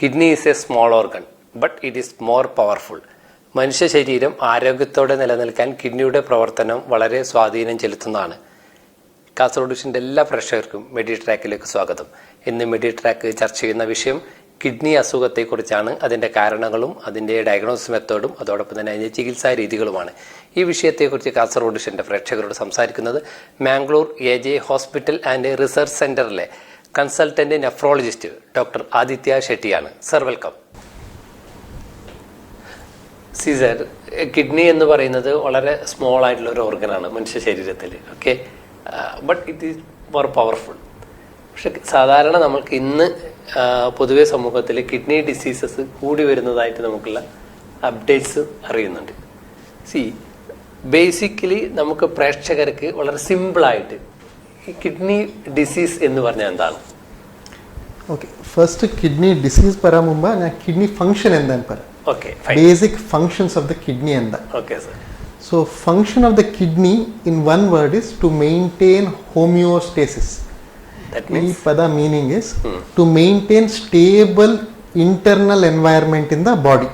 Kidney is a small organ, but it is more powerful. മനുഷ്യ ശരീരം ആരോഗ്യത്തോടെ നിലനിൽക്കാൻ കിഡ്നിയുടെ പ്രവർത്തനം വളരെ സ്വാധീനം ചെലുത്തുന്നതാണ്. കാസർഗോഡ് എല്ലാ പ്രേക്ഷകർക്കും മെഡിട്രാക്കിലേക്ക് സ്വാഗതം. ഇന്ന് മെഡിട്രാക്ക് ചർച്ച ചെയ്യുന്ന വിഷയം കിഡ്നി അസുഖത്തെക്കുറിച്ചാണ്. അതിൻ്റെ കാരണങ്ങളും അതിൻ്റെ ഡയഗ്നോസിസ് മെത്തേഡും അതോടൊപ്പം തന്നെ അതിൻ്റെ ചികിത്സാ രീതികളുമാണ്. ഈ വിഷയത്തെക്കുറിച്ച് കാസർഗോഡ് പ്രേക്ഷകരോട് സംസാരിക്കുന്നത് Mangalore AJ hospital and research സെന്ററിലെ കൺസൾട്ടന്റ് നെഫ്രോളജിസ്റ്റ് ഡോക്ടർ ആദിത്യ ഷെട്ടിയാണ്. Sir, welcome. സർ, കിഡ്നി എന്ന് പറയുന്നത് വളരെ സ്മോൾ ആയിട്ടുള്ള ഒരു ഓർഗനാണ് മനുഷ്യ ശരീരത്തിൽ. Okay, but it is more powerful. പക്ഷെ സാധാരണ നമുക്ക് ഇന്ന് പൊതുവെ സമൂഹത്തിൽ കിഡ്നി ഡിസീസസ് കൂടി വരുന്നതായിട്ട് നമുക്കുള്ള അപ്ഡേറ്റ്സ് അറിയുന്നുണ്ട്. ബേസിക്കലി നമുക്ക് പ്രേക്ഷകർക്ക് വളരെ സിമ്പിളായിട്ട് ഈ കിഡ്നി ഡിസീസ് എന്ന് പറഞ്ഞാൽ എന്താണ്? ഓക്കെ, ഫസ്റ്റ് കിഡ്നി ഡിസീസ് പറയാൻ മുമ്പ് ഞാൻ കിഡ്നി ഫംഗ്ഷൻ എന്താന്ന് പറയാം. Okay, basic functions of the kidney and that. Okay, sir. So function of the kidney in one word is to maintain homeostasis. That means pada meaning is to maintain stable internal environment in the body.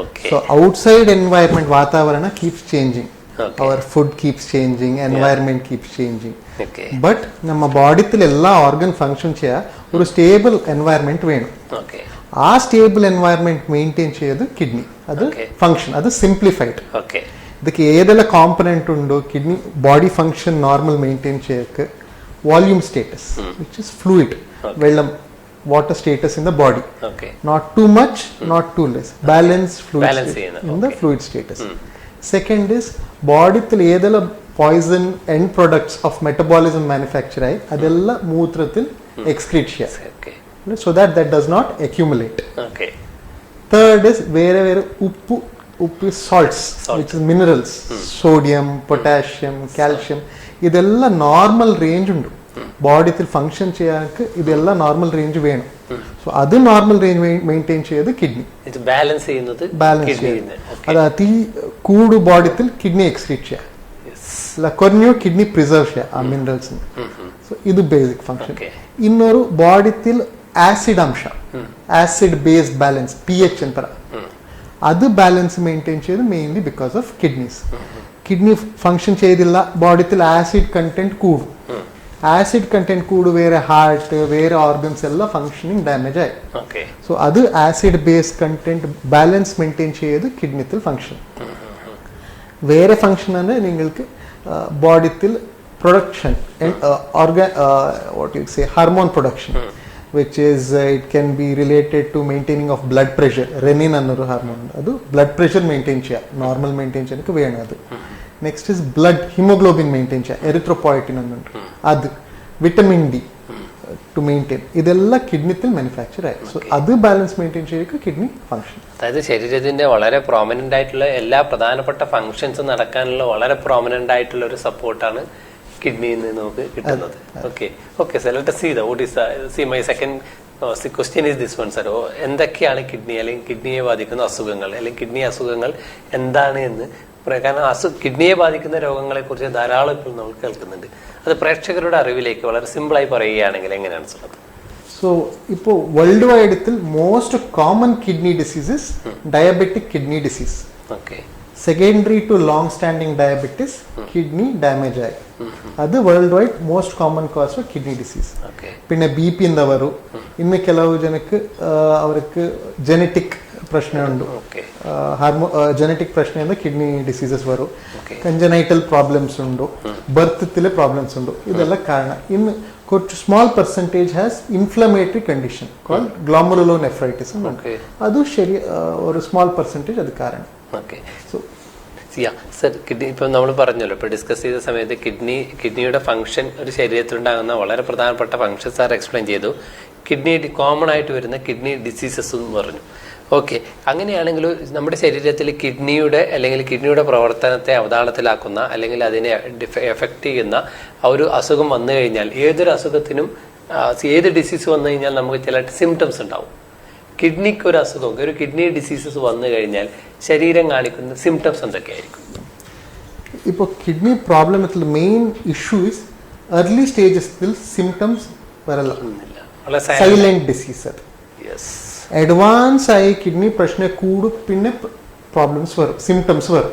Okay. So outside environment vatavarana keeps changing. Okay. Our food keeps changing, environment keeps changing. Okay. But nama body thil ella organ function cheya oru stable environment venum. Okay. ആ stable environment maintain ചെയ്ത് kidney അത് function അത് simplified. ಇದಕ್ಕೆ ಏದೆಲ್ಲ component ಉಂಡು kidney body function normal maintain చేయಕ್ಕೆ volume status which is fluid, വെള്ളം water status in the body, not too much not too less, balance fluid in the fluid status. Second is ಬಾಡಿത്തിൽ ಏದೆಲ್ಲ poison end products of metabolism manufacture ಆಗಿ ಅದೆಲ್ಲ ಮೂತ್ರത്തിൽ excrete ചെയ്യാം, so that does not accumulate. Okay. Third is where uppu is salts, which is minerals, sodium, potassium, calcium. idella normal range undu body thil function cheyanakku idella normal range venum. So adu normal range maintain cheyadu kidney. It balance cheynadu kidney inde. Adu ati koodu body thil kidney excrete cheya. Yes. La kornu kidney preserve cheya a minerals. So idu basic function. Okay. Innoru body thil acid ಅಂಶ, acid base balance, pH ಅಂತಾರ, ಅದು balance maintain ಮಾಡೋದು mainly because of kidneys. Kidney function చేయದಿಲ್ಲ ಬಾಡಿത്തിൽ acid content ಕೂಡು, acid content ಕೂಡು ಬೇರೆ heart ಬೇರೆ ಆರ್ಗನ್ಸ್ ಎಲ್ಲ ಫಂಕ್ಷನಿಂಗ್ ಡ್ಯಾಮೇಜ್ ಆಯ್ತು. ಸೊ ಅದು acid base content balance maintain ചെയ്യത് കിഡ്നിത്തിൽ ഫംഗ്ഷൻ. വേറെ ഫംഗ്ഷൻ ಅಂದ್ರೆ നിങ്ങൾക്ക് ബോഡിത്തിൽ production what you say hormone production, which is it can be related to maintaining of blood pressure. renin another hormone, adu blood pressure maintain cheya, normal maintain cheyanakku venu adu. Next is blood hemoglobin maintain cheya, erythropoietin another, adu vitamin D to maintain. idella kidney thil manufacture ആയി. so adu balance maintain cheyakku kidney function. അതായത് ശരീരത്തിന്റെ വളരെ prominent ആയിട്ടുള്ള എല്ലാ പ്രധാനപ്പെട്ട functions നടക്കാനുള്ള വളരെ prominent ആയിട്ടുള്ള ഒരു സപ്പോർട്ടാണ് കിഡ്നിയിൽ നിന്ന് നമുക്ക് കിട്ടുന്നത്. Okay sir, let us see what is see my second question is this one, sir. എന്തൊക്കെയാണ് കിഡ്നി അല്ലെങ്കിൽ കിഡ്നിയെ ബാധിക്കുന്ന അസുഖങ്ങൾ അല്ലെങ്കിൽ കിഡ്നി അസുഖങ്ങൾ എന്താണ് എന്ന് കാരണം കിഡ്നിയെ ബാധിക്കുന്ന രോഗങ്ങളെ കുറിച്ച് ധാരാളം ഇപ്പോൾ നമ്മൾ കേൾക്കുന്നുണ്ട്. അത് പ്രേക്ഷകരുടെ അറിവിലേക്ക് വളരെ സിമ്പിളായി പറയുകയാണെങ്കിൽ എങ്ങനെയാണ് സർ? സോ ഇപ്പോൾ വേൾഡ് വൈഡത്തിൽ most common kidney diseases diabetic kidney disease. Okay. Secondary to long standing diabetes, kidney damage ആയി, ಅದು world wide most common cause for kidney disease. പിന്നെ BP ಇಂದವರು ಇನ್ನು ಕೆಲವು ಜನಕ್ಕೆ ಅವರಿಗೆ ಜೆನೆಟಿಕ್ ಪ್ರಶ್ನೆ ಉಂಟು, ಜೆನೆಟಿಕ್ ಪ್ರಶ್ನೆಯಿಂದ ಕಿಡ್ನಿ ಡಿಸೀಸಸ್ ಬರು, ಕಂಜನೈಟಲ್ ಪ್ರಾಬ್ಲಮ್ಸ್ ಉಂಟು, ಬರ್ತ್ತಿಲೆ ಪ್ರಾಬ್ಲಮ್ಸ್ ಉಂಟು, ಇದೆಲ್ಲ ಕಾರಣ. ಇನ್ನು കുറച്ച് small percentage has inflammatory condition called glomerulonephritis, അത് ശരി ഒരു സ്മോൾ പെർസെൻറ്റേജ് അത് കാരണം. സോ സർ, കിഡ്നി ഇപ്പം നമ്മൾ പറഞ്ഞല്ലോ, ഇപ്പോൾ ഡിസ്കസ് ചെയ്ത സമയത്ത് കിഡ്നിയുടെ ഫംഗ്ഷൻ ഒരു ശരീരത്തിലുണ്ടാകുന്ന വളരെ പ്രധാനപ്പെട്ട ഫംഗ്ഷൻ സാർ എക്സ്പ്ലെയിൻ ചെയ്തു. കിഡ്നി കോമൺ ആയിട്ട് വരുന്ന കിഡ്നി ഡിസീസസ് എന്ന് പറഞ്ഞു. ഓക്കെ, അങ്ങനെയാണെങ്കിൽ നമ്മുടെ ശരീരത്തിൽ കിഡ്നിയുടെ പ്രവർത്തനത്തെ അവതാളത്തിലാക്കുന്ന അല്ലെങ്കിൽ അതിനെ എഫക്റ്റ് ചെയ്യുന്ന ആ ഒരു അസുഖം വന്നു കഴിഞ്ഞാൽ, ഏതൊരു അസുഖത്തിനും ഏത് ഡിസീസ് വന്നു കഴിഞ്ഞാൽ നമുക്ക് ചില സിംറ്റംസ് ഉണ്ടാവും. കിഡ്നിക്ക് ഒരു അസുഖം, ഒരു കിഡ്നി ഡിസീസസ് വന്നു കഴിഞ്ഞാൽ ശരീരം കാണിക്കുന്ന സിംറ്റംസ് എന്തൊക്കെയായിരിക്കും? ഇപ്പോൾ കിഡ്നി പ്രോബ്ലമത്തിൽ main issue is early stages till symptoms varalla, silent disease. Yes. Advance ആയി കിഡ്നി പ്രശ്നം കൂടും, പിന്നെ പ്രോബ്ലംസ് വരും, സിംറ്റംസ് വരും.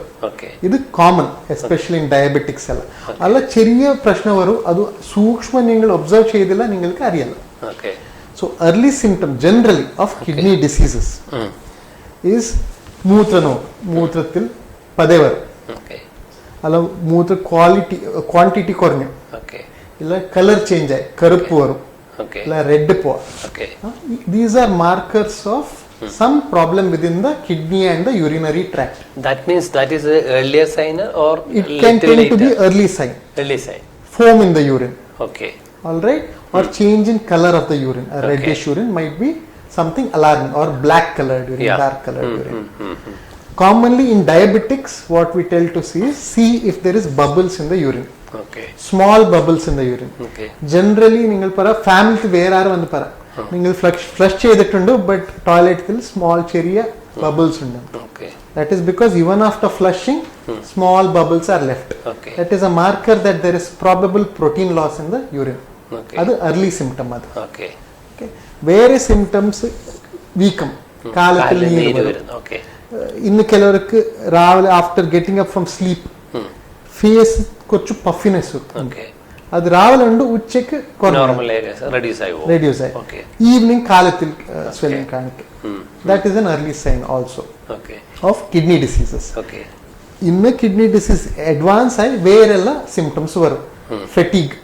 ഇത് കോമൺ, എസ്പെഷ്യലി ഇൻ ഡയബറ്റിക്സ് എല്ലാം. അല്ല ചെറിയ പ്രശ്നം വരും, അത് സൂക്ഷ്മം നിങ്ങൾ ഒബ്സർവ് ചെയ്തില്ല, നിങ്ങൾക്ക് അറിയില്ല. So early symptom generally of kidney diseases is മൂത്രനോവ്, മൂത്രത്തിൽ പതേ വരും, അല്ല മൂത്ര ക്വാണ്ടിറ്റി കുറഞ്ഞു, ഇല്ല കളർ ചേഞ്ച് ആയി കറുപ്പ് വരും, ഇല്ല റെഡ് പോവാ. These are markers of some problem within the kidney and the urinary tract. That means that is a earlier sign or it can tend to be early sign. Foam in the urine. All right. Or change in color of the urine. A reddish urine might be something alarming, or black colored urine, dark colored urine. Commonly in diabetics, what we tell to see if there is bubbles in the urine. Small bubbles in the urine. Generally, ningal para family where are vandu para ningal flush cheyidittundu, but toilet il small cheriya bubbles undu. That is because even after flushing, small bubbles are left. That is a marker that there is probable protein loss in the urine. That's early symptom. Where symptoms weaken, കാലത്തിൽ നീര് വരും. ഇന്ന് ചിലർക്ക് രാവിലെ after getting up from sleep face കുറച്ച് puffiness വരും. അത് രാവിലെ ഉണ്ട്, ഉച്ചയ്ക്ക് റെഡ്യൂസ് ആയി, ഈവനിങ് കാലത്തിൽ സ്വെല്ലിംഗ് കാണിക്കും. That is N early sign also of kidney diseases. ഇന്ന് കിഡ്നി ഡിസീസ് അഡ്വാൻസ് ആയി വേറെല്ലാം സിംറ്റംസ് വരും. ഫെറ്റീഗ്,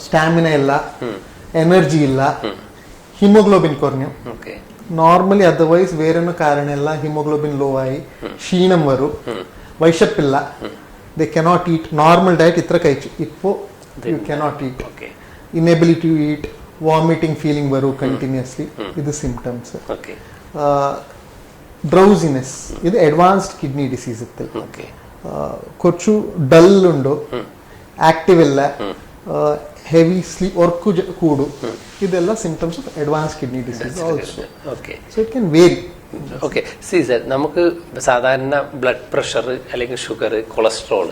സ്റ്റാമിന ഇല്ല, എനർജി ഇല്ല, ഹിമോഗ്ലോബിൻ കുറഞ്ഞു. നോർമലി അതർവൈസ് വേറൊന്നും കാരണം ഇല്ല, ഹിമോഗ്ലോബിൻ ലോ ആയി, ക്ഷീണം വരും, വിശപ്പില്ല, they cannot eat normal diet, ഇത്ര കഴിച്ചു, ഇപ്പോൾ you cannot eat, inability to eat, vomiting feeling വരും continuously. ഇത് സിംറ്റംസ്. ഡ്രൗസിനെസ്, ഇത് അഡ്വാൻസ്ഡ് കിഡ്നി ഡിസീസ്. കുറച്ചു ഡൽ ഉണ്ടോ, ആക്റ്റീവ് ഇല്ല, heavy sleep, work കൂടു, ഇതെല്ലാം symptoms of advanced kidney disease also. So it can vary. See sir, നമുക്ക് സാധാരണ ബ്ലഡ് പ്രഷർ അല്ലെങ്കിൽ ഷുഗർ, കൊളസ്ട്രോൾ,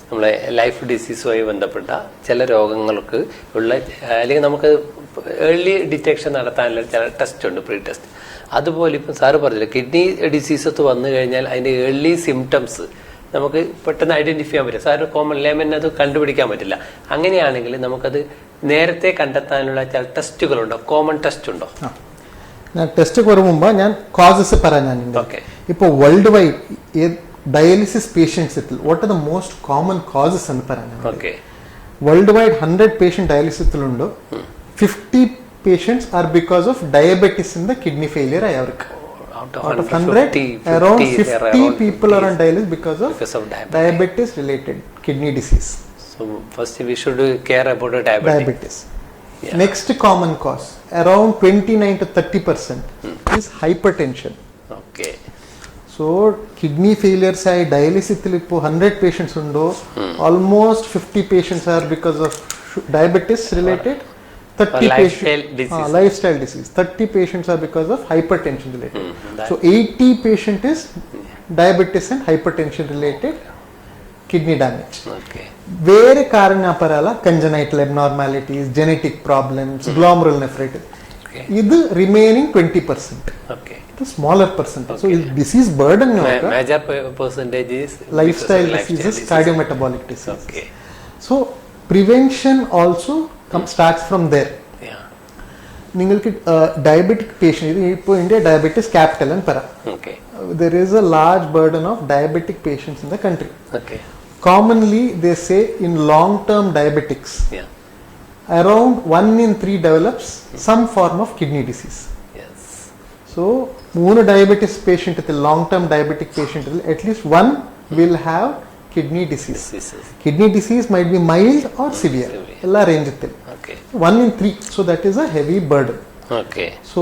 നമ്മളെ ലൈഫ് ഡിസീസുമായി ബന്ധപ്പെട്ട ചില രോഗങ്ങൾക്ക് ഉള്ള അല്ലെങ്കിൽ നമുക്ക് ഏർലി ഡിറ്റക്ഷൻ നടത്താനുള്ള ചില ടെസ്റ്റ് ഉണ്ട്, പ്രീ ടെസ്റ്റ്. അതുപോലെ ഇപ്പം സാറ് പറഞ്ഞില്ല, കിഡ്നി ഡിസീസത്ത് വന്നു കഴിഞ്ഞാൽ അതിൻ്റെ ഏർലി സിംറ്റംസ് നമുക്ക് പെട്ടെന്ന് ഐഡന്റിഫൈ ചെയ്യാൻ പറ്റും. സാറിന് കോമൺ ലേമൻ അത് കണ്ടുപിടിക്കാൻ പറ്റില്ല. അങ്ങനെയാണെങ്കിൽ നമുക്കത് നേരത്തെ കണ്ടെത്താനുള്ള ചില ടെസ്റ്റുകളുണ്ടോ, കോമൺ ടെസ്റ്റ് ഉണ്ടോ? ഞാൻ ടെസ്റ്റ് മുമ്പ് ഞാൻ കോസസ് പറയാൻ, ഇപ്പോൾ world wide dialysis patients what are the most common causes എന്ന് പറയാൻ. വേൾഡ് വൈഡ് 100 പേഷ്യന്റ് ഡയാലിസിസിലുണ്ട്, 50 patients are because of diabetes in the kidney failure ആയി അവർക്ക്. Out of 100, around 50 people are on dialysis because of diabetes related kidney disease. So first we should care about the diabetes. Next common cause, around 29 to 30% is hypertension. So kidney failure side dialysis il ipo 100 patients undo, almost 50 patients are because of diabetes related, 30 lifestyle disease, 30 patients are because of hypertension related. So 80 patient is diabetes and hypertension related kidney damage. Where karana parala, congenital abnormalities, genetic problems, glomerular nephritis. This remaining 20%. The smaller percentage. So disease burden major percentage is lifestyle diseases, cardiometabolic disease. So prevention also starts from there. നിങ്ങൾക്ക് diabetic patient, ഇപ്പോൾ India diabetes capital എന്ന് പറയാം. There is a large burden of diabetic patients in the country. Commonly they say in long term diabetics, around 1 in 3 develops some form of kidney disease. So 3 diabetes patient, long term diabetic patient, at least one will have kidney disease. Kidney disease might be mild or severe, ella range il. 1 in 3, so that is a heavy burden. So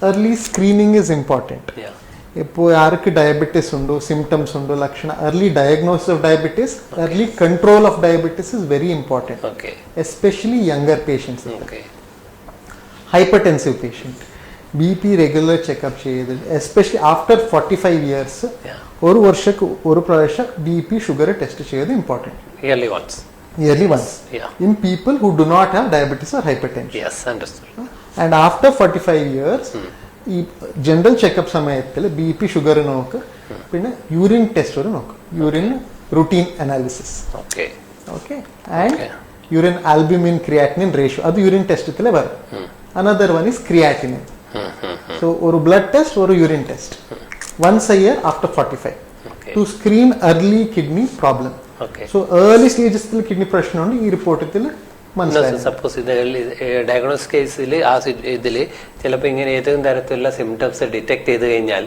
early screening is important. ഇപ്പോൾ ആർക്ക് diabetes ഉണ്ടോ, symptoms ഉണ്ടോ, ലക്ഷണം, early diagnosis of diabetes, early control of diabetes is very important, especially younger patients. Hypertensive patient, BP regular checkup ചെയ്ത്, especially after 45 years, ഒരു വർഷക്ക് ഒരു പ്രാവശ്യം BP sugar test ചെയ്ത് important. Yearly once. In people who do not have diabetes or hypertension. Yes, understood. And after 45 years, ഈ general checkup സമയത്തിൽ BP sugar നോക്ക്, പിന്നെ urine test ഒരു നോക്ക്, urine routine analysis. Okay okay and urine albumin creatinine ratio അത് urine ടെസ്റ്റത്തിൽ വരും. Another one is creatinine. So ഒരു blood test ഒരു urine test once a year after 45 to screen early kidney problem. So early stages til kidney pressure undi ee report til മനസ്സിലായി. Suppose ഇത് diagnose കേസിൽ ആ ഇതിൽ ചിലപ്പോൾ ഇങ്ങനെ ഏതെങ്കിലും തരത്തിലുള്ള സിംറ്റംസ് ഡിറ്റക്ട് ചെയ്ത് കഴിഞ്ഞാൽ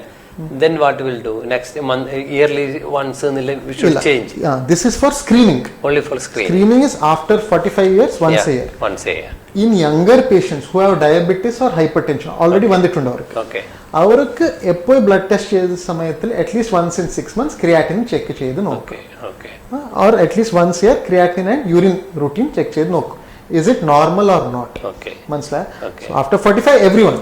then what will do next month yearly once we should change. This is for screening, only for screening. Screening is after 45 years once a year. Once a year. In younger patients who have diabetes or hypertension already വന്നിട്ടുണ്ട് അവർക്ക്. Okay. അവർക്ക് എപ്പോൾ blood test ചെയ്ത സമയത്തിൽ at least once in 6 months creatinine check ചെയ്ത് നോക്കുക. Or at least once a year creatinine and urine routine check ചെയ്ത് നോക്കും. Is it normal or not? Okay. മനസ്സിലായി. So after 45 everyone.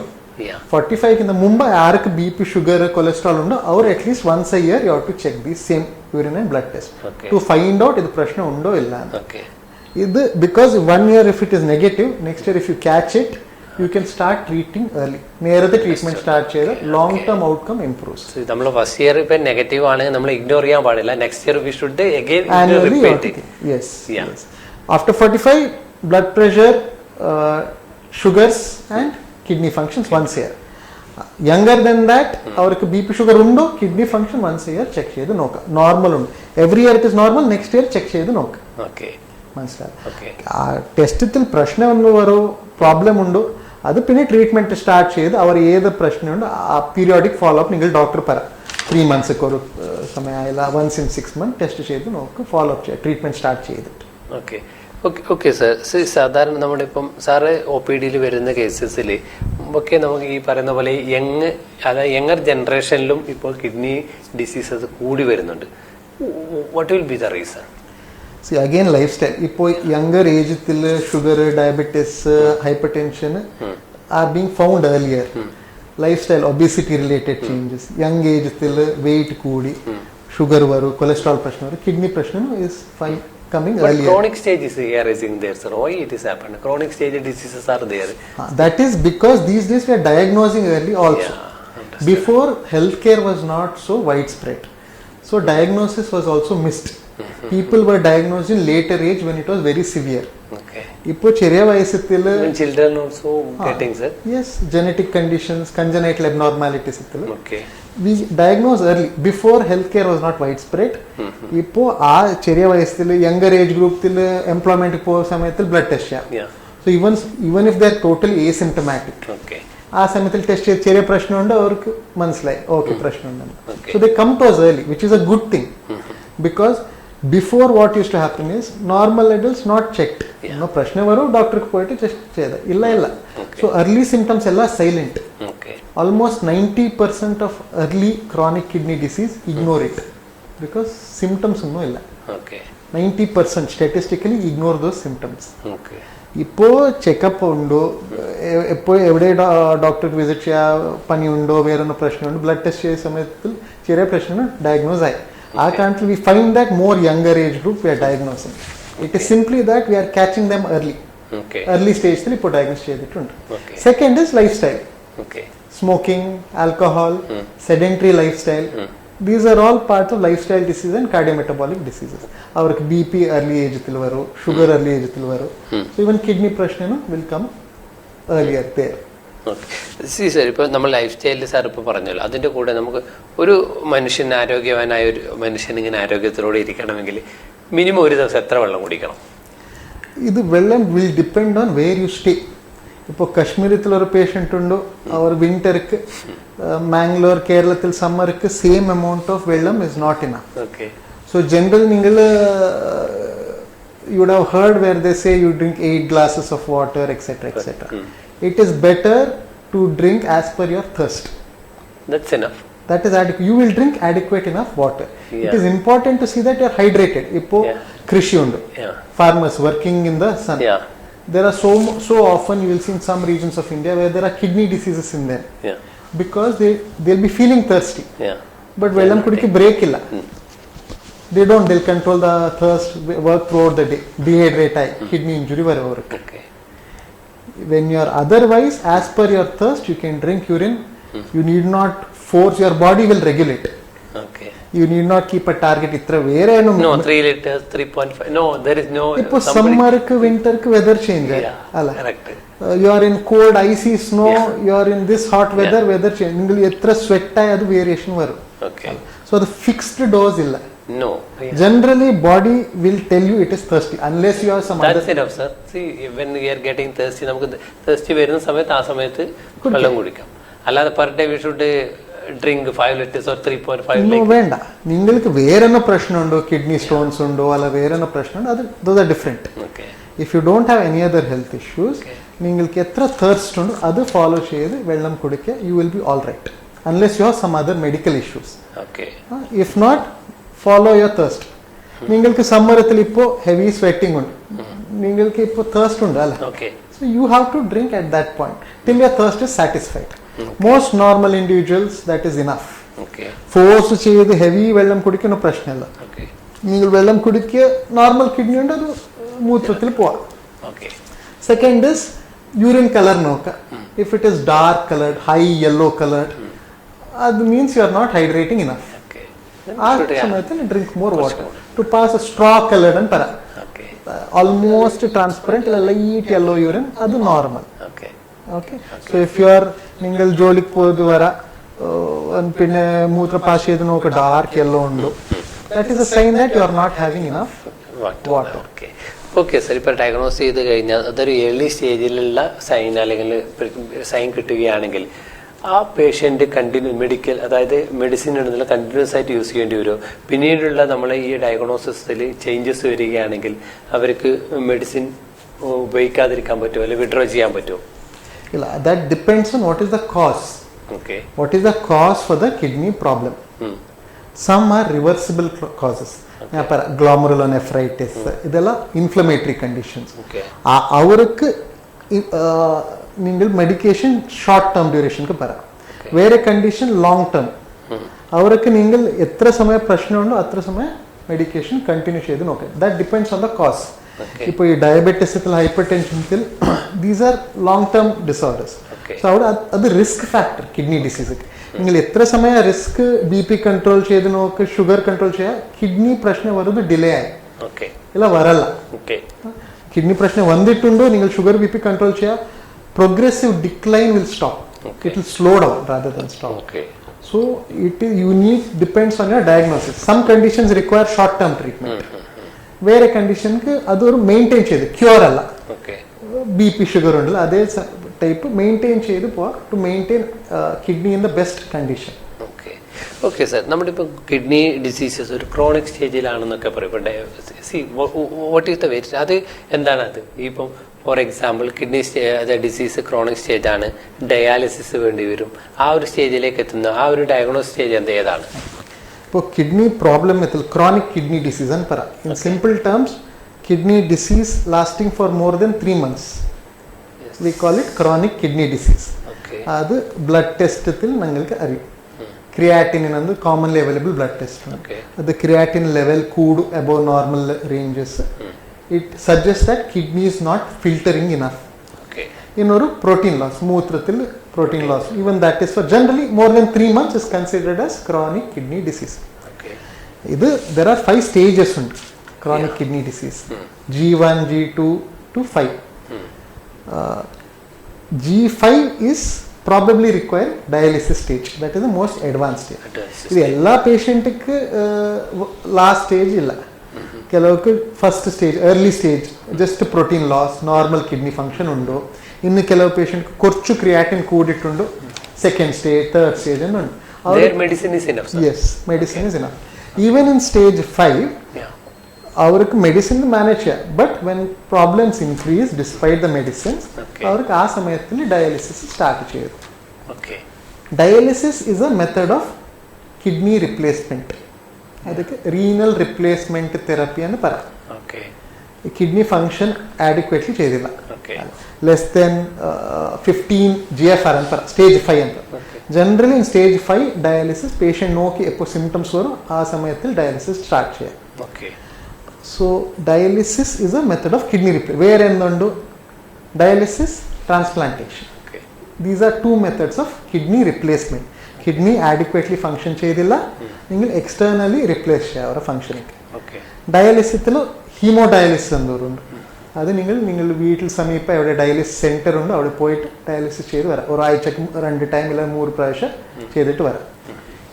45 ക്കിന് മുമ്പ് ആർക്ക് BP ഷുഗർ കൊളസ്ട്രോൾ ഉണ്ടോ അവർ at least once a year you have to check the same urine and blood test to find out ഇത് പ്രശ്നം ഉണ്ടോ ഇല്ല. ഇത് because 1 year if it is negative, next year if you catch it you can start treating early. നേരത്തെ treatment start ചെയ്ത് long term outcome improves. നമ്മൾ first year ഇപ്പൊ negative ആണെങ്കിൽ നമ്മൾ ഇഗ്നോർ ചെയ്യാൻ പാടില്ല. Next year we should again repeat. Yes. After 45 blood pressure, sugars and kidney functions once a year. younger than that അവർക്ക് BP sugar ഉണ്ടോ kidney function once a year check ചെയ്ത് നോക്കാം. Normal ഉണ്ട് every year it is normal, next year check ചെയ്ത് നോക്കാം. മനസ്സിലായി. ആ ടെസ്റ്റത്തിൽ പ്രശ്നം ഒന്ന് വരോ പ്രോബ്ലം ഉണ്ടോ അത് പിന്നെ ട്രീറ്റ്മെന്റ് സ്റ്റാർട്ട് ചെയ്ത് അവർ ഏത് പ്രശ്നമുണ്ടോ ആ പീരിയോഡിക് ഫോളോ അപ്പ് നിങ്ങൾ ഡോക്ടർ പറ 3 months ഒരു സമയമായില്ല once in 6 months ടെസ്റ്റ് ചെയ്ത് നോക്ക്, ഫോളോ അപ്പ് ചെയ്യുക, ട്രീറ്റ്മെന്റ് സ്റ്റാർട്ട് ചെയ്തിട്ട്. Okay sir. സാധാരണ നമ്മളിപ്പം സാറ് OPD വരുന്ന കേസസിൽ ഒക്കെ നമുക്ക് ഈ പറയുന്ന പോലെ യങ്ങർ ജനറേഷനിലും ഇപ്പോൾ കിഡ്നി ഡിസീസസ് കൂടി വരുന്നുണ്ട്. What will be the reason? See again lifestyle. ഇപ്പോൾ younger age til sugar, diabetes, hypertension are being found earlier. Lifestyle, obesity related changes. Young age til weight koodi, sugar varu, cholesterol pressure varu, kidney pressure is coming earlier. But chronic stage is arising there, sir. Why it is happened? Chronic stage diseases are there. That is because these days we are diagnosing early also. Before healthcare was not so widespread, so diagnosis was also missed. People were diagnosed in later age when it was very severe. ഇപ്പോൾ ചെറിയ വയസ്സത്തിൽ children also getting, sir? Yes, genetic conditions, congenital abnormalities we diagnose early before healthcare was not widespread. ഇപ്പോൾ ആ ചെറിയ വയസ്സത്തിൽ younger age group til employment പോകുന്ന സമയത്തിൽ blood test ചെയ്യാം. So even if they are totally asymptomatic, ആ സമയത്തിൽ test ചെയ്ത് ചെറിയ പ്രശ്നമുണ്ട് അവർക്ക് മനസ്സിലായി ഓക്കെ പ്രശ്നമുണ്ടെന്ന്. So they come to us early, which is a good thing. Because before what used to happen is normal adults not checked. No prashna varu doctor ku poite check cheyada illa. So early symptoms ella silent. Almost 90% of early chronic kidney disease ignore it because symptoms no illa. 90% statistically ignore those symptoms. ഇപ്പോ checkup ഉണ്ടോ, എപ്പോൾ എവിടെ doctor visit ചെയ്യാ, പനി ഉണ്ടോ, വേറൊന്നും പ്രശ്നമുണ്ടോ, blood test ചെയ്ത സമയത്തിൽ ചെറിയ പ്രശ്നം ഡയഗ്നോസ് ആയി. ആ കാരണത്തിൽ we find that more younger age group we are diagnosing. It is simply that we are catching them early. Early stage til ഇപ്പോൾ diagnose ചെയ്തിട്ടുണ്ട്. Second is lifestyle. Smoking, alcohol, sedentary lifestyle. These are all parts of lifestyle disease and cardiometabolic diseases. അവർക്ക് BP early age til varu, sugar early age til varu. So even kidney pressure will come earlier there. Sir ഇപ്പോൾ നമ്മൾ life സ്റ്റൈലിൽ sir ഇപ്പോൾ പറഞ്ഞല്ലോ, അതിൻ്റെ കൂടെ നമുക്ക് ഒരു മനുഷ്യൻ ആരോഗ്യവാനായ ഒരു മനുഷ്യൻ ഇങ്ങനെ ആരോഗ്യത്തിലൂടെ ഇരിക്കണമെങ്കിൽ മിനിമം ഒരു ദിവസം എത്ര വെള്ളം കുടിക്കണം? ഇത് വെള്ളം will depend on where you stay. ഇപ്പോൾ കശ്മീരത്തിലൊരു പേഷ്യൻ്റ് ഉണ്ടോ അവർ വിന്റർക്ക്, മാംഗ്ലൂർ കേരളത്തിൽ സമ്മർക്ക് സെയിം എമൗണ്ട് ഓഫ് വെള്ളം is not enough. So general നിങ്ങൾ you would have heard where they say you drink 8 glasses of water etc. It is better to drink as per your thirst. That's enough. That is adequate. You will drink adequate enough water. It is important to see that you are hydrated. Ipo krishi undu. Farmers working in the sun. There are so often you will see in some regions of India where there are kidney diseases in them. Because they'll be feeling thirsty. But vellam kudiki break illa. They'll control the thirst, work throughout the day. Dehydrate, kidney injury varu. When you are otherwise as per your thirst, you can drink urine You need not force, your body will regulate. Okay. You need not keep a target. No, 3 liters, 3.5. No, there is no. Ipo summer ku winter ku weather change. Yeah, correct. You are in cold, icy snow. You are in this hot weather. Weather change. Ningal etra sweat adu variation varu. Okay. So the fixed dose illa. No. Generally, body will tell you it is thirsty unless you have some That's other. enough, sir. See, when we are getting thirsty, നമുക്ക് thirsty വരുന്ന സമയത്ത് ആ സമയത്ത് വെള്ളം കുടിക്കാം. അല്ലാതെ per day we should drink 5 liters or 3.5 No, വേണ്ട. നിങ്ങൾക്ക് വേറെന്ന പ്രശ്നമുണ്ടോ, കിഡ്നി സ്റ്റോൺസ് ഉണ്ടോ, അല്ല വേറെന്ന പ്രശ്നമുണ്ടോ, അത് those are different. Okay. If you don't have any other health issues, നിങ്ങൾക്ക് എത്ര thirst ഉണ്ടോ അത് ഫോളോ ചെയ്ത് വെള്ളം കുടിക്കുക, you will be all right. Unless you have some other medical issues. Okay. If not, follow your thirst. നിങ്ങൾക്ക് സമ്മർത്തിൽ ഇപ്പോൾ heavy sweating ഉണ്ട്, നിങ്ങൾക്ക് ഇപ്പോൾ thirst ഉണ്ട് അല്ല. Okay. So you have to drink at that point till your thirst is satisfied. Most normal individuals that is enough. Okay. Force ചെയ്ത് heavy വെള്ളം കുടിക്കുന്ന പ്രശ്നമില്ല. Okay. നിങ്ങൾ വെള്ളം കുടിക്കുക, നോർമൽ കിഡ്നി ഉണ്ട്, അത് മൂത്രത്തിൽ പോവാം. Okay. Second is urine colour നോക്കുക. If it is dark coloured, high yellow coloured, അത് means you are not hydrating enough. Okay. ആ സമയത്ത് drink more water. To pass straw coloured എന്ന് പറയാം. Okay. Almost transparent light yellow urine, അത് normal. Okay. Okay. So if you are, നിങ്ങൾ ജോലിക്ക് പോയത് വരാ പിന്നെ മൂത്ര പാസ് ചെയ്ത് നോക്ക് ഡാർക്ക് യെല്ലോ ഉണ്ട്, that is a sign that you are not having enough water. Okay. Okay sir, ഇപ്പോൾ ഡയഗ്നോസ് ചെയ്ത് കഴിഞ്ഞാൽ അതൊരു ഏർലി സ്റ്റേജിലുള്ള സൈൻ അല്ലെങ്കിൽ സൈൻ കിട്ടുകയാണെങ്കിൽ ആ പേഷ്യൻ്റ് മെഡിക്കൽ, അതായത് മെഡിസിൻ ഉണ്ടെന്നുള്ള കണ്ടിന്യൂസ് ആയിട്ട് യൂസ് ചെയ്യേണ്ടി വരുമോ? പിന്നീടുള്ള നമ്മളെ ഈ ഡയഗ്നോസിസിൽ ചേഞ്ചസ് വരികയാണെങ്കിൽ അവർക്ക് മെഡിസിൻ ഉപയോഗിക്കാതിരിക്കാൻ പറ്റുമോ, അല്ലെങ്കിൽ വിഡ്രോ ചെയ്യാൻ പറ്റുമോ? That depends on what is the cause. Okay. What is the cause for the kidney problem? Some are reversible causes. Glomerulonephritis, idella inflammatory conditions. Okay. Avarku ningal medication short term duration ku para. Vere condition long term. Avarku ningal etra samaya prashna undo atra samaya medication continue cheyidu nokke. That depends on the cause. ഇപ്പോൾ ഈ ഡയബറ്റിസിൽ, ഹൈപ്പർടെൻഷനിൽ, these are long term disorders. So അവിടെ അത് risk factor kidney disease. നിങ്ങൾ എത്ര സമയം risk BP control ചെയ്ത് നോക്ക്, ഷുഗർ കൺട്രോൾ ചെയ്യുക, കിഡ്നി പ്രശ്നം വരുന്നത് ഡിലേ ആയി ഇല്ല വരല്ല. കിഡ്നി പ്രശ്നം വന്നിട്ടുണ്ടോ, നിങ്ങൾ ഷുഗർ BP കൺട്രോൾ ചെയ്യുക, progressive decline will stop. It will slow down rather than stop. So it you need depends on your diagnosis. Some conditions require short term treatment. വേറെ കണ്ടീഷൻക്ക് അതൊരു മെയിൻറ്റെയിൻ ചെയ്ത്, cure അല്ല. BP sugar ഉണ്ടല്ലോ അതേ type maintain ചെയ്ത് പോവാം to maintain kidney in the best condition. Okay. Okay sir, നമ്മുടെ ഇപ്പോൾ കിഡ്നി ഡിസീസസ് ഒരു ക്രോണിക് സ്റ്റേജിലാണെന്നൊക്കെ പറയും. വാട്ട് ഈസ് ദ വെയിറ്റ്, അത് എന്താണ്? അത് ഇപ്പം for example kidney disease chronic സ്റ്റേജാണ്, ഡയാലിസിസ് വേണ്ടി വരും, ആ ഒരു സ്റ്റേജിലേക്ക് എത്തുന്ന ആ ഒരു ഡയഗ്നോസ് സ്റ്റേജ് ഏതാണ്? ഇപ്പോൾ കിഡ്നി പ്രോബ്ലം എത്തിൽ ക്രോണിക് കിഡ്നി ഡിസീസ് എന്ന് പറയാം. In simple terms, kidney disease lasting for more than 3 months, we call it chronic kidney disease. അത് ബ്ലഡ് ടെസ്റ്റത്തിൽ നിങ്ങൾക്ക് അറിയും. ക്രിയാറ്റിനിൻ എന്ന് കോമൺലി അവൈലബിൾ ബ്ലഡ് ടെസ്റ്റ്. അത് ക്രിയാറ്റിൻ ലെവൽ കൂടു above normal ranges, it suggest that kidney is not filtering enough. ಇನ್ನೊರು protein loss, ಮೂತ್ರത്തിൽ protein loss, even that is for generally more than 3 months is considered as chronic kidney disease. ഇത് there are 5 stages ഉണ്ട് chronic kidney disease. G1, G2 to 5. G5 is probably require dialysis stage. That is the most advanced stage. ಇದು ಎಲ್ಲ ಪೇಷಂಟ್ಗೆ last stage ಇಲ್ಲ. ಕೆಲವಕ್ಕೆ first stage, early stage, just protein loss, normal kidney function ಉಂಟು. ಇನ್ನು ಕೆಲವು patient ಕೊರ್ಚು creatine ಕೂಡಿಟ್ಟುಂಡು ಸೆಕೆಂಡ್ ಸ್ಟೇಜ್, ಥರ್ಡ್ ಸ್ಟೇಜ್ ಅನ್ನು ಉಂಟು. Medicine is enough. Yes, medicine is enough. Even in stage 5, അവർക്ക് മെഡിസിൻ മാനേജ് ചെയ്യാം. But when problems increase despite the medicines, അവർക്ക് ആ സമയത്തിൽ ഡയാലിസിസ് സ്റ്റാർട്ട് ചെയ്തു. Dialysis is a method of kidney replacement. ಅದಕ್ಕೆ renal replacement therapy എന്ന് പറയാം. Kidney function adequately ചെയ്തില്ല, ലെസ് ദൻ 15 GFR ಅಂತ സ്റ്റേജ് 5 ಅಂತ. Generally in stage 5 dialysis patient ನೋಕಿ ಎಪ್ಪೋ ಸಿಂಪ್ಟಮ್ಸ್ ವரும் ಆ ಸಮಯದಲ್ಲಿ ಡಯಾಲಿಸಿಸ್ ಸ್ಟಾರ್ಟ್ ചെയ്യാം. So dialysis is a method of kidney replace. വേറെ എന്തുണ്ട്? Dialysis, transplantation. these are two methods of kidney replacement. Kidney adequately function ചെയ്തില്ല നിങ്ങൾ externally replace ചെയ്യുക അവരുടെ ഫംഗ്ഷനിങ്. ഡയാലിസിസിൽ ഹീമോഡയാലിസിസ് എന്തോറുണ്ട്, അത് നിങ്ങൾ വീട്ടിൽ സമീപം എവിടെ ഡയാലിസിസ് സെൻറ്റർ ഉണ്ട് അവിടെ പോയിട്ട് ഡയാലിസിസ് ചെയ്ത് വരാം. ഒരാഴ്ചക്ക് 2 ടൈം ഇല്ല 3 പ്രാവശ്യം ചെയ്തിട്ട് വരാം.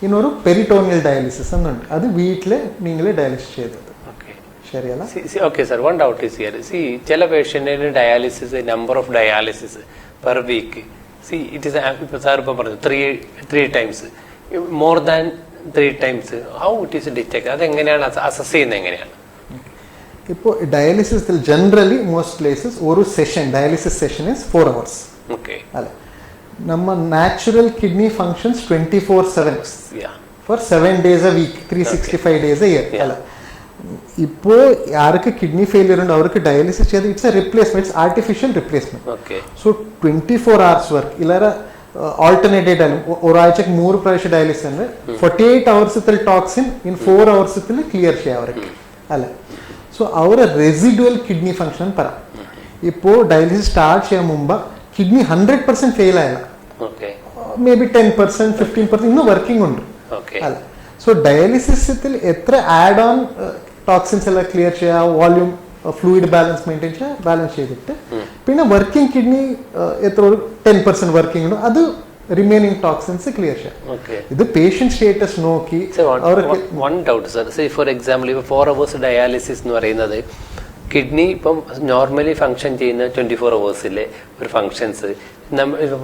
ഇന്നൊരു പെരിറ്റോണിയൽ ഡയാലിസിസ് എന്നുണ്ട്, അത് വീട്ടിൽ നിങ്ങൾ ഡയാലിസിസ് ചെയ്തത് ശരിയല്ല. Okay sir, one doubt is here. സി ചില പേഷ്യന്റിന് dialysis number of dialysis per week it is ഇപ്പോൾ സാർ ഇപ്പം പറഞ്ഞു 3 times, more than 3 times, how it is detect, അതെങ്ങനെയാണ് അസസ് ചെയ്യുന്നത് എങ്ങനെയാണ്? ഇപ്പോൾ ഡയാലിസിസിൽ ജനറലി മോസ്റ്റ് പ്ലേസസ് ഒരു session dialysis session is 4 hours. Okay അല്ല, ನಮ್ಮ natural kidney functions 24/7 for 7 days a week, 365 days a year. അല്ല, ഇപ്പോൾ ആർക്ക് കിഡ്നി ഫെയിലിയർ ഉണ്ട് അവർക്ക് ഡയാലിസിസ് ചെയ്ത് it's A replacement, it's artificial replacement. So 24 hours work ഇല്ലാതെ alternative ആയാലും ഒരാഴ്ചക്ക് 3 പ്രാവശ്യം ഡയാലിസിസ് ഉണ്ട്. 48 hours toxin in 4 hours clear ചെയ്യാം അവർക്ക്. അല്ല, സോ അവരെ റെസിഡുവൽ കിഡ്നി ഫംഗ്ഷൻ പറ. ഇപ്പോൾ ഡയാലിസിസ് സ്റ്റാർട്ട് ചെയ്യാൻ മുമ്പ് കിഡ്നി 100% ഫെയിൽ ആയില്ല, മേ ബി 10%, 15% ഇന്ന് വർക്കിംഗ് ഉണ്ട്. അല്ല, സോ ഡയാലിസിസിൽ എത്ര ആഡ് ഓൺ ടോക്സിൻസ് എല്ലാം ക്ലിയർ ചെയ്യുക, വോള്യൂം ഫ്ലൂയിഡ് ബാലൻസ് മെയിൻറ്റെയിൻ ചെയ്യുക, ബാലൻസ് ചെയ്തിട്ട് പിന്നെ വർക്കിംഗ് കിഡ്നി എത്ര ഒരു 10% വർക്കിംഗ് ഉണ്ട്, അത് റിമൈനിങ് ടോക്സിൻസ് ക്ലിയർ ചെയ്യാം. ഇത് പേഷ്യന്റ് സ്റ്റേറ്റസ് നോക്കി അവർക്ക്. One doubt sir, for example ഇപ്പോൾ 4 hours ഡയാലിസിസ് എന്ന് പറയുന്നത് കിഡ്നി ഇപ്പം നോർമലി ഫങ്ഷൻ ചെയ്യുന്ന 24 hours ഒരു ഫങ്ഷൻസ്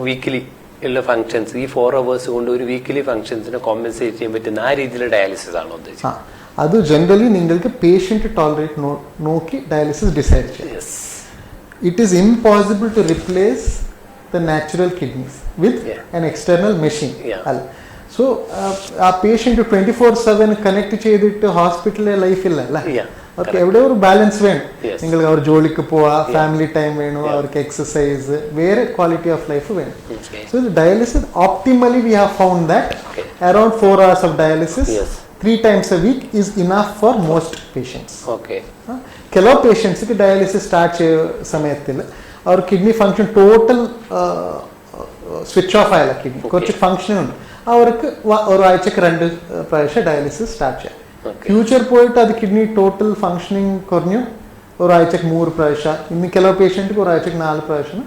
വീക്കിലി ഉള്ള ഫങ്ഷൻസ് ഈ 4 hours കൊണ്ട് ഒരു വീക്കിലി ഫങ്ഷൻസിനെ കോമ്പൻസേറ്റ് ചെയ്യാൻ പറ്റുന്ന ആ രീതിയിലുള്ള ഡയാലിസിസ് ആണോ ഉദ്ദേശിച്ചത്? അത് ജനറലി നിങ്ങൾക്ക് പേഷ്യന്റ് ടോളറേറ്റ് നോക്കി ഡയാലിസിസ് ഡിസൈഡ് ചെയ്യാം. It is impossible to replace the natural kidneys with an external machine. അല്ല, സോ ആ പേഷ്യന്റ് 24/7 കണക്ട് ചെയ്തിട്ട് ഹോസ്പിറ്റലിലെ ലൈഫ് ഇല്ല അല്ല. ഓക്കെ, എവിടെ ഒരു ബാലൻസ് വേണം. നിങ്ങൾക്ക് അവർ ജോലിക്ക് പോവാ, ഫാമിലി ടൈം വേണം, അവർക്ക് എക്സസൈസ്, വേറെ ക്വാളിറ്റി ഓഫ് ലൈഫ് വേണം. So dialysis optimally we have found that around 4 hours of dialysis 3 times a week is enough for most patients. ಕೆಲವು പേഷ്യൻസിക്ക് ഡയാലിസിസ് സ്റ്റാർട്ട് ചെയ്യുന്ന സമയത്തിൽ അവർ kidney function total switch off ആയാലും kidney കുറച്ച് function ഉണ്ട്, അവർക്ക് ഒരാഴ്ചക്ക് 2 പ്രാവശ്യം ഡയാലിസിസ് സ്റ്റാർട്ട് ചെയ്യാം. ഫ്യൂച്ചർ പോയിട്ട് അത് കിഡ്നി ടോട്ടൽ ഫംഗ്ഷനിങ് കുറഞ്ഞു ഒരാഴ്ചക്ക് 3 പ്രാവശ്യം, ഇന്ന് ಕೆಲವು പേഷ്യൻറ്റിക്ക് ഒരാഴ്ചക്ക് 4 പ്രാവശ്യം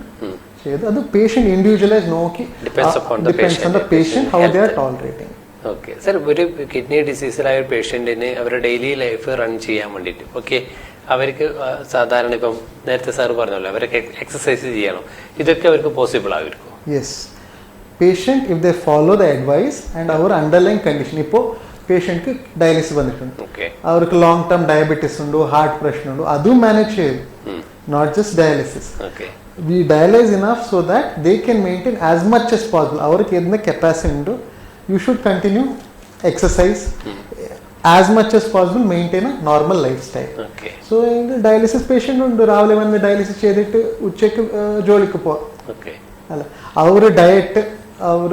ചെയ്ത്, അത് പേഷ്യന്റ് ഇൻഡിവിജ്വലൈസ് നോക്കി depends on the patient how they are tolerating. Okay sir, ഒരു കിഡ്നി ഡിസീസിലായ ഒരു പേഷ്യന്റിന് അവരുടെ ഡെയിലി ലൈഫ് റൺ ചെയ്യാൻ വേണ്ടിയിട്ട് ഓക്കെ അവർക്ക് സാധാരണ ഇപ്പം നേരത്തെ സാർ പറഞ്ഞല്ലോ അവർക്ക് എക്സസൈസ് ചെയ്യണം, ഇതൊക്കെ അവർക്ക് പോസിബിൾ ആയിരിക്കും? Yes, patient if they follow the advice and അവർ അണ്ടർലൈൻ കണ്ടീഷൻ. ഇപ്പോൾ പേഷ്യന്റ്ക്ക് ഡയാലിസിസ് വന്നിട്ടുണ്ട്, അവർക്ക് ലോങ് ടേം ഡയബറ്റീസ് ഉണ്ടോ, ഹാർട്ട് പ്രഷർ ഉണ്ടോ, അതും മാനേജ് ചെയ്യും, not just dialysis. We dialyse enough so that they can maintain as much as possible. അവർക്ക് എന്ത് കപ്പാസിറ്റി ഉണ്ടോ you should continue exercise as much as possible, maintain a normal lifestyle. So in the dialysis patient undu രാവിലെ വന്ന് dialysis ചെയ്തിട്ട് ഉച്ചയ്ക്ക് ജോലിക്ക് പോവാം. അല്ല, അവർ ഡയറ്റ് അവർ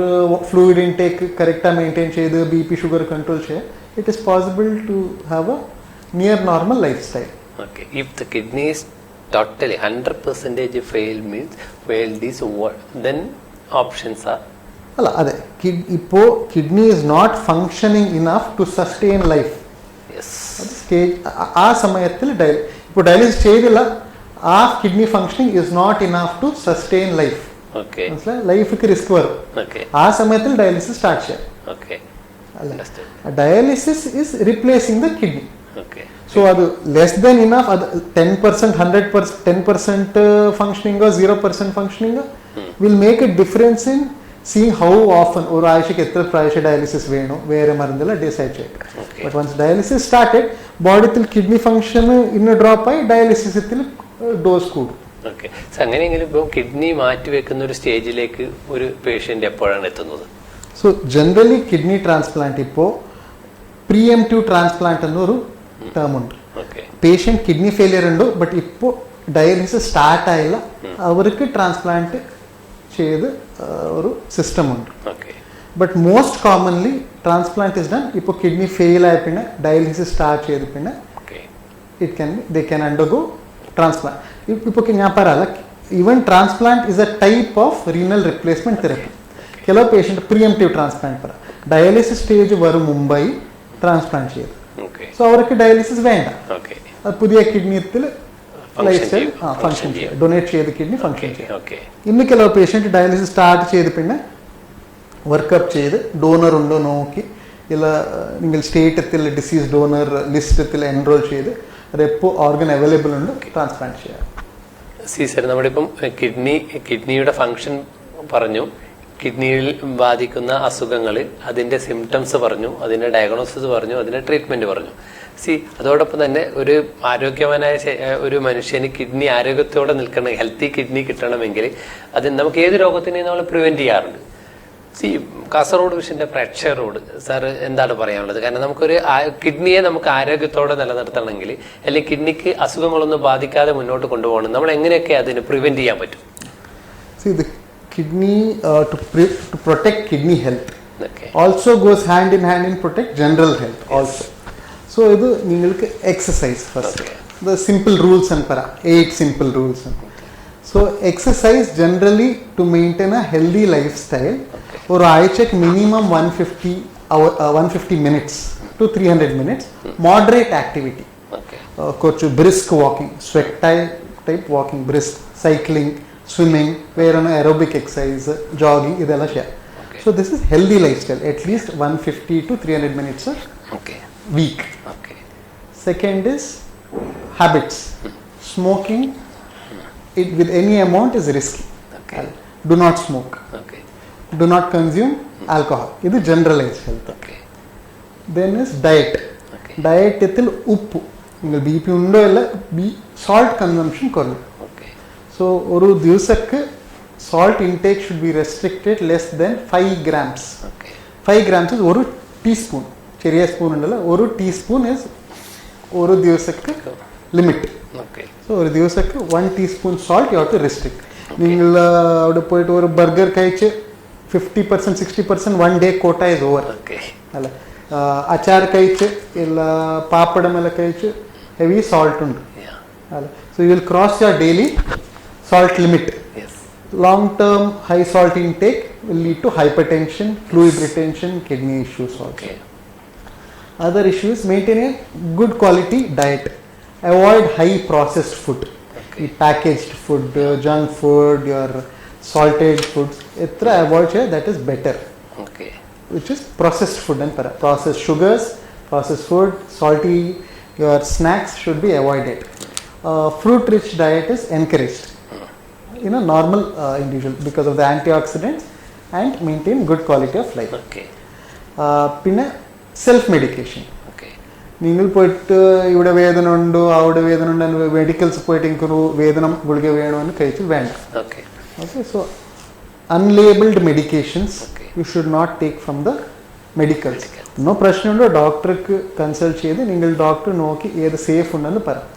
ഫ്ലൂയിഡ് ഇൻടേക്ക് കറക്റ്റായി മെയിൻറ്റെയിൻ ചെയ്ത് BP ഷുഗർ കൺട്രോൾ ചെയ്യാം. It is possible to have a near normal lifestyle. If the kidney is totally 100% fail means failed is what then options are? അല്ല, അതെ, ഇപ്പോൾ kidney is not functioning enough to sustain life. Stage ആ സമയത്തിൽ ഇപ്പോൾ dialysis ചെയ്തില്ല, ആ kidney functioning is not enough to sustain life. മനസ്സിലായി, ലൈഫിക്ക് റിസ്ക് വരും. ആ സമയത്തിൽ ഡയാലിസിസ് സ്റ്റാർട്ട് ചെയ്യാം. Dialysis is replacing the kidney. So അത് ലെസ് ദാൻ ഇനഫ്, അത് 10%, 100%, 10% ഫങ്ഷനിങ്ങോ 0% ഫങ്ഷനിങ്ങോ will make a difference in seeing how often ഒരാഴ്ചക്ക് എത്ര പ്രാവശ്യം ഡയാലിസിസ് വേണോ വേറെ മരുന്നില്ല ഡിസൈഡ് ചെയ്യും. ബട്ട് വൺസ് ഡയാലിസിസ് സ്റ്റാർട്ടഡ് ബോഡിത്തിൽ കിഡ്നി ഫംഗ്ഷൻ ഇന്ന് ഡ്രോപ്പ് ആയി ഡയാലിസിസിൽ ഡോസ് കൂടും. ഓക്കെ, അങ്ങനെയെങ്കിലും ഇപ്പോൾ കിഡ്നി മാറ്റിവെക്കുന്ന ഒരു സ്റ്റേജിലേക്ക് ഒരു പേഷ്യന്റ് എപ്പോഴാണ് എത്തുന്നത്? സോ ജനറലി കിഡ്നി ട്രാൻസ്പ്ലാന്റ് ഇപ്പോൾ പ്രീഎംപ്റ്റീവ് ട്രാൻസ്പ്ലാന്റ് എന്നൊരു ടേം ഉണ്ട്. പേഷ്യന്റ് കിഡ്നി ഫെയിലിയർ ഉണ്ട്, ബട്ട് ഇപ്പോൾ ഡയാലിസിസ് സ്റ്റാർട്ട് ആയില്ല, അവർക്ക് ട്രാൻസ്പ്ലാന്റ് ചെയ്ത് ഒരു സിസ്റ്റം ഉണ്ട്. But most commonly transplant is done ഇപ്പോൾ കിഡ്നി ഫെയിൽ ആയ പിന്നെ ഡയാലിസിസ് സ്റ്റാർട്ട് ചെയ്ത് പിന്നെ ദേ ക്യാൻ അണ്ടർഗോ ട്രാൻസ്പ്ലാന്റ്. ഇപ്പോൾ ഞാൻ പറയാം even transplant is a type of renal replacement therapy. ಕೆಲವು ಪೇಷಂಟ್ ಪ್ರಿಯಂಪ್ಟಿವ್ ಟ್ರಾನ್ಸ್ಪ್ಲಾಂಟ್ ಪರ ಡಯಾಲಿಸಿಸ್ ಸ್ಟೇಜ್ വരും മുമ്പേ ട്രാൻസ്പ്ലാന്റ് ചെയ്തു. സോ അവർക്ക് ഡയാലിസിസ് വേണ്ട, അത് പുതിയ കിഡ്നിയിൽ ലൈഫ് സ്റ്റൈൽ ഫങ്ഷൻ ചെയ്യുക, ഡൊണേറ്റ് ചെയ്ത് കിഡ്നി ഫങ്ഷൻ ചെയ്യുക. ഇന്ന് ಕೆಲವು പേഷ്യൻറ്റ് ഡയാലിസിസ് സ്റ്റാർട്ട് ചെയ്ത് പിന്നെ വർക്കപ്പ് ചെയ്ത് ഡോണർ ഉണ്ടോ നോക്കി, ಇಲ್ಲ നിങ്ങൾ സ്റ്റേറ്റത്തിൽ ഡിസീസ് ഡോണർ ലിസ്റ്റത്തിൽ എൻറോൾ ചെയ്ത് അതെപ്പോൾ ഓർഗൻ അവൈലബിൾ ഉണ്ട് ട്രാൻസ്പ്ലാന്റ് ചെയ്യാം. സർ നമ്മളിപ്പം കിഡ്നിയുടെ ഫങ്ഷൻ പറഞ്ഞു, കിഡ്നിയിൽ ബാധിക്കുന്ന അസുഖങ്ങൾ, അതിൻ്റെ സിംറ്റംസ് പറഞ്ഞു, അതിൻ്റെ ഡയഗ്നോസിസ് പറഞ്ഞു, അതിൻ്റെ ട്രീറ്റ്മെൻറ്റ് പറഞ്ഞു. അതോടൊപ്പം തന്നെ ഒരു ആരോഗ്യവാനായ ഒരു മനുഷ്യന് കിഡ്നി ആരോഗ്യത്തോടെ നിൽക്കണം, ഹെൽത്തി കിഡ്നി കിട്ടണമെങ്കിൽ അത് നമുക്ക് ഏത് രോഗത്തിനെയും നമ്മൾ പ്രിവെൻറ്റ് ചെയ്യാറുണ്ട്. കാസർഗോഡ് വിഷന്റെ പ്രേക്ഷകരോട് സാർ എന്താണ് പറയാനുള്ളത്? കാരണം നമുക്കൊരു കിഡ്നിയെ നമുക്ക് ആരോഗ്യത്തോടെ നിലനിർത്തണമെങ്കിൽ, അല്ലെങ്കിൽ കിഡ്നിക്ക് അസുഖങ്ങളൊന്നും ബാധിക്കാതെ മുന്നോട്ട് കൊണ്ടുപോകണം, നമ്മൾ എങ്ങനെയൊക്കെ അതിന് പ്രിവെന്റ് ചെയ്യാൻ പറ്റും? Kidney to protect kidney health also goes hand in protect general health also. So idu ningalku exercise first, the simple rules and para 8 simple rules. So exercise generally to maintain a healthy lifestyle or aayachak minimum 150 minutes to 300 minutes moderate activity. Kochu brisk walking, sweat type walking, brisk cycling, swimming, where on aerobic exercise, jogging, idella share. So this is healthy lifestyle, at least 150 to 300 minutes a week. Second is habits. Smoking it with any amount is risky. Do not smoke. Do not consume alcohol. This is generalized health. Then is diet. Diet ethil uppu. BP undo illa salt consumption korru. So oru divasakku salt intake should be restricted less than 5 grams. 5 grams is oru teaspoon. Cheriya spoon undalla oru teaspoon is oru divasakku limit. So oru divasakku 1 teaspoon salt you have to restrict. Ningal avade poyittu oru burger kaichu 50% 60% one day quota is over. Alla achar kaichu illa papadam ella kaichu heavy salt undu. So you will cross your daily salt limit. Long term high salt intake will lead to hypertension, fluid retention, kidney issues also. Other issues, maintain a good quality diet. Avoid high processed food. Packaged food, junk food, your salted foods, etc. Avoid that is better. Which is processed food and processed sugars, processed food, salty, your snacks should be avoided. Fruit rich diet is encouraged in a normal individual because of the antioxidants and maintain good quality of life. Pinna self medication. നിങ്ങൾ പോയിട്ട് ഇവിടെ വേദന ഉണ്ടോ അവിടെ വേദന ഉണ്ടോ medicals പോയിട്ട് എനിക്കൊരു വേദന ഗുളിക വേണമെന്ന് കഴിച്ച് വേണ്ട. Okay, so unlabelled medications you should not take from the medicals. ഇന്നോ പ്രശ്നമുണ്ടോ ഡോക്ടർക്ക് കൺസൾട്ട് ചെയ്ത് നിങ്ങൾ ഡോക്ടർ നോക്കി ഏത് സേഫ് ഉണ്ടെന്ന് പറയാം.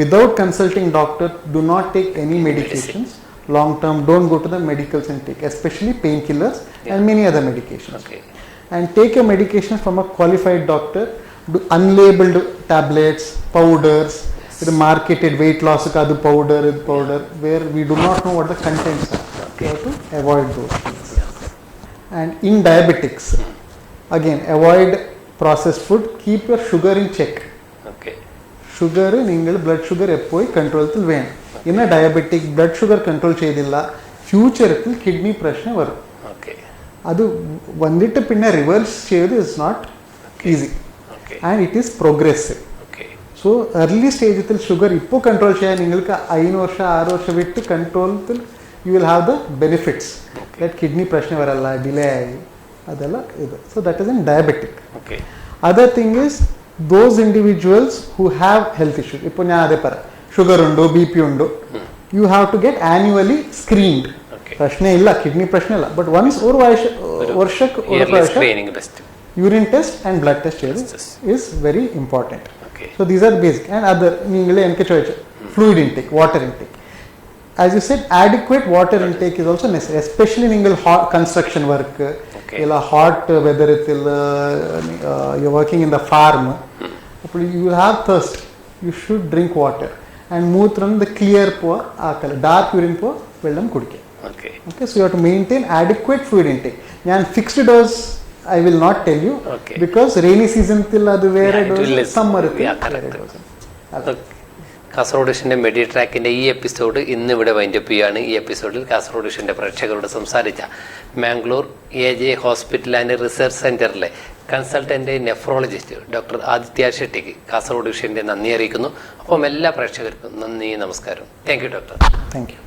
Without consulting doctor do not take any medications long term. Don't go to the medicals and take, especially painkillers and many other medications. And take your medication from a qualified doctor. Do unlabeled tablets, powders, the marketed weight loss powder where we do not know what the contents are. You have to avoid those things. And in diabetics, again avoid processed food. Keep your sugar in check. Sugar ningal blood sugar eppoi control til venam. In a diabetic blood sugar control cheyidilla future il kidney prashne varum. Adu vanditte pinna reverse cheyodu is not easy. And it is progressive. So early stage il sugar ippo control cheya ningalku 5 varsha 6 varsha vittu control til you will have the benefits. That kidney prashne varalla, delay adella idu. So that is in diabetic. Other thing is those individuals who have health issues. Ippo njan ade para sugar undo, BP undo, you have to get annually screened. Prashne illa, kidney prashne illa, but once or varshak screening best. Urine test and blood test is very important. So these are basic. And other ningale enke choichu fluid intake, water intake. As you said, adequate water intake is also necessary, especially ningal hot construction work, illa hot weather itil you're working in the farm, you will have thirst. You should drink water. And മൂത്രം the clear പോവുക ആക്കല്ല, dark urine പോവുക, വെള്ളം കുടിക്കുക. Okay Okay, so you have to maintain adequate fluid intake. ഞാൻ fixed dose I will not tell you Okay. because rainy season till അത് വേറെ Yeah, it will dose, less. സമ്മർ Yeah, correct. Kasaragod വിഷന്റെ മെഡിട്രാക്കിന്റെ ഈ എപ്പിസോഡ് ഇന്ന് ഇവിടെ വൈൻഡപ്പ് ചെയ്യുകയാണ്. ഈ എപ്പിസോഡിൽ കാസർഗോഡ് വിഷന്റെ പ്രേക്ഷകരോട് സംസാരിച്ച Mangalore AJ hospital and research സെന്ററിലെ കൺസൾട്ടന്റ് നെഫ്രോളജിസ്റ്റ് ഡോക്ടർ ആദിത്യ ഷെട്ടിക്ക് കാസർഗോഡ് വിഷന്റെ നന്ദി അറിയിക്കുന്നു. അപ്പം എല്ലാ പ്രേക്ഷകർക്കും നന്ദി, നമസ്കാരം. Thank you doctor. Thank U.